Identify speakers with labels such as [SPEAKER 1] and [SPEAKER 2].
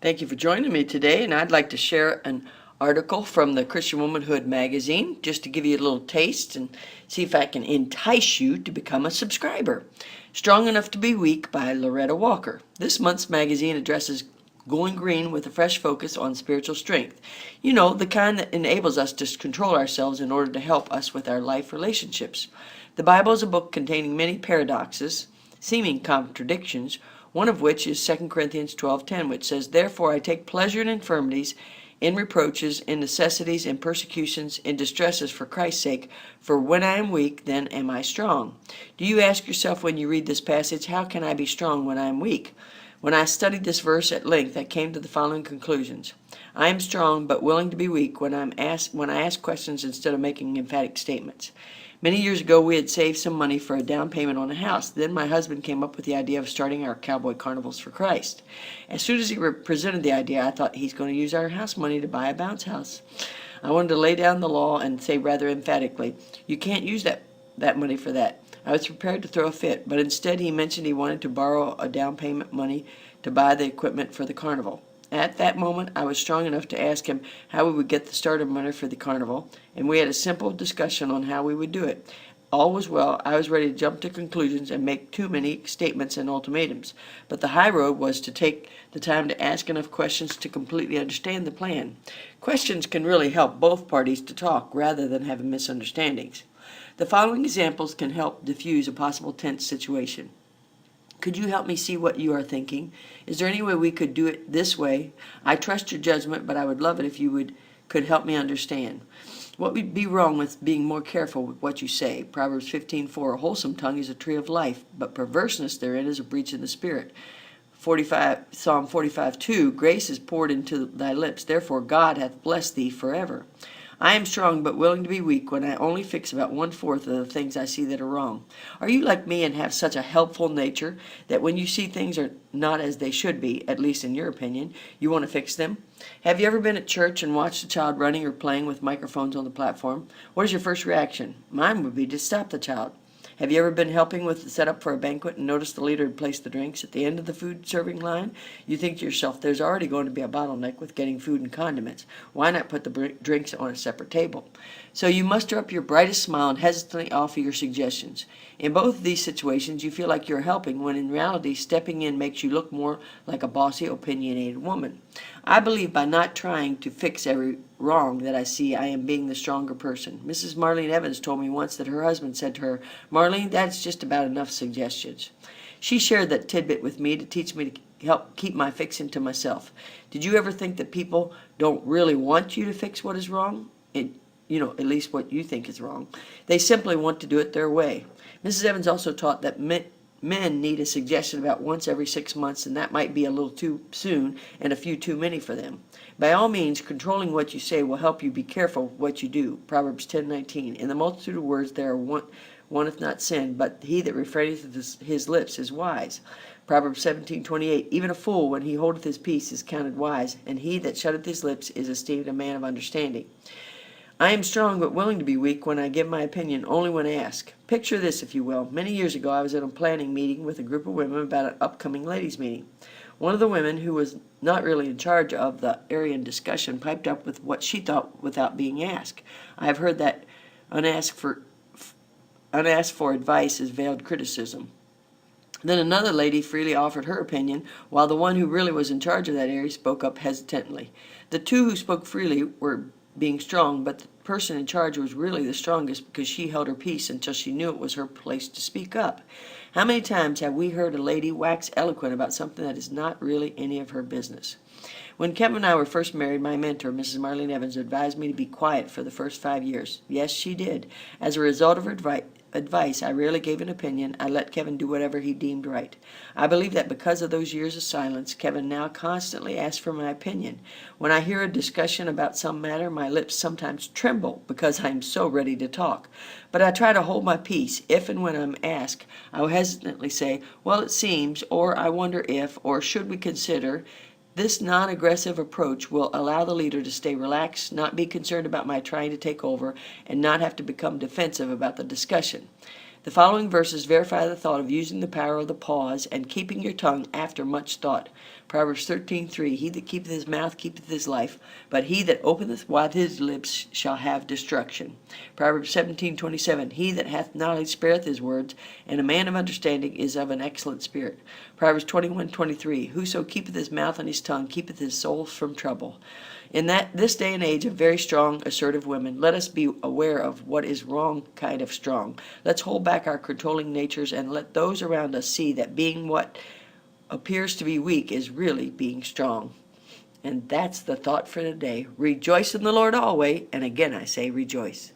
[SPEAKER 1] Thank you for joining me today, and I'd like to share an article from the Christian Womanhood magazine just to give you a little taste and see if I can entice you to become a subscriber. Strong Enough to Be Weak by Loretta Walker. This month's magazine addresses going green with a fresh focus on spiritual strength. You know, the kind that enables us to control ourselves in order to help us with our life relationships. The Bible is a book containing many paradoxes, seeming contradictions, one of which is 2 Corinthians 12:10, which says, "Therefore I take pleasure in infirmities, in reproaches, in necessities, in persecutions, in distresses for Christ's sake, for when I am weak, then am I strong." Do you ask yourself when you read this passage, how can I be strong when I am weak? When I studied this verse at length, I came to the following conclusions. I am strong but willing to be weak when I ask questions instead of making emphatic statements. Many years ago, we had saved some money for a down payment on a house. Then my husband came up with the idea of starting our cowboy carnivals for Christ. As soon as he presented the idea, I thought he's going to use our house money to buy a bounce house. I wanted to lay down the law and say rather emphatically, "You can't use that money for that." I was prepared to throw a fit, but instead he mentioned he wanted to borrow a down payment money to buy the equipment for the carnival. At that moment, I was strong enough to ask him how we would get the starter money for the carnival, and we had a simple discussion on how we would do it. All was well. I was ready to jump to conclusions and make too many statements and ultimatums, but the high road was to take the time to ask enough questions to completely understand the plan. Questions can really help both parties to talk rather than having misunderstandings. The following examples can help diffuse a possible tense situation. Could you help me see what you are thinking? Is there any way we could do it this way? I trust your judgment, but I would love it if you could help me understand. What would be wrong with being more careful with what you say? Proverbs 15:4, a wholesome tongue is a tree of life, but perverseness therein is a breach in the spirit. Psalm 45:2, grace is poured into thy lips, therefore God hath blessed thee forever. I am strong but willing to be weak when I only fix about 1/4 of the things I see that are wrong. Are you like me and have such a helpful nature that when you see things are not as they should be, at least in your opinion, you want to fix them? Have you ever been at church and watched a child running or playing with microphones on the platform? What is your first reaction? Mine would be to stop the child. Have you ever been helping with the setup for a banquet and noticed the leader had placed the drinks at the end of the food serving line? You think to yourself, there's already going to be a bottleneck with getting food and condiments. Why not put the drinks on a separate table? So you muster up your brightest smile and hesitantly offer your suggestions. In both of these situations, you feel like you're helping when in reality stepping in makes you look more like a bossy, opinionated woman. I believe by not trying to fix every wrong that I see, I am being the stronger person. Mrs. Marlene Evans told me once that her husband said to her, "Marlene, that's just about enough suggestions." She shared that tidbit with me to teach me to help keep my fixing to myself. Did you ever think that people don't really want you to fix what is wrong? At least what you think is wrong. They simply want to do it their way. Mrs. Evans also taught that men need a suggestion about once every 6 months, and that might be a little too soon and a few too many for them. By all means, controlling what you say will help you be careful of what you do. Proverbs 10:19. In the multitude of words there are one if not sin, but he that refraineth his lips is wise. Proverbs 17:28. Even a fool, when he holdeth his peace, is counted wise, and he that shutteth his lips is esteemed a man of understanding. I am strong but willing to be weak when I give my opinion only when asked. Picture this, if you will. Many years ago, I was at a planning meeting with a group of women about an upcoming ladies' meeting. One of the women, who was not really in charge of the area in discussion, piped up with what she thought without being asked. I have heard that unasked for advice is veiled criticism. Then another lady freely offered her opinion, while the one who really was in charge of that area spoke up hesitantly. The two who spoke freely were being strong, but the person in charge was really the strongest because she held her peace until she knew it was her place to speak up. How many times have we heard a lady wax eloquent about something that is not really any of her business? When Kevin and I were first married, my mentor, Mrs. Marlene Evans, advised me to be quiet for the first 5 years. Yes, she did. As a result of her advice, I rarely gave an opinion. I let Kevin do whatever he deemed right. I believe that because of those years of silence, Kevin now constantly asks for my opinion. When I hear a discussion about some matter, my lips sometimes tremble because I am so ready to talk. But I try to hold my peace. If and when I'm asked, I will hesitantly say, "Well, it seems," or "I wonder if," or "should we consider." This non-aggressive approach will allow the leader to stay relaxed, not be concerned about my trying to take over, and not have to become defensive about the discussion. The following verses verify the thought of using the power of the pause and keeping your tongue after much thought. Proverbs 13:3, He that keepeth his mouth keepeth his life, but he that openeth wide his lips shall have destruction. Proverbs 17:27, He that hath knowledge spareth his words, and a man of understanding is of an excellent spirit. Proverbs 21:23, Whoso keepeth his mouth and his tongue keepeth his soul from trouble. In this day and age of very strong, assertive women, let us be aware of what is wrong kind of strong. Let's hold back our controlling natures and let those around us see that being what appears to be weak is really being strong. And that's the thought for today. Rejoice in the Lord always, and again I say rejoice.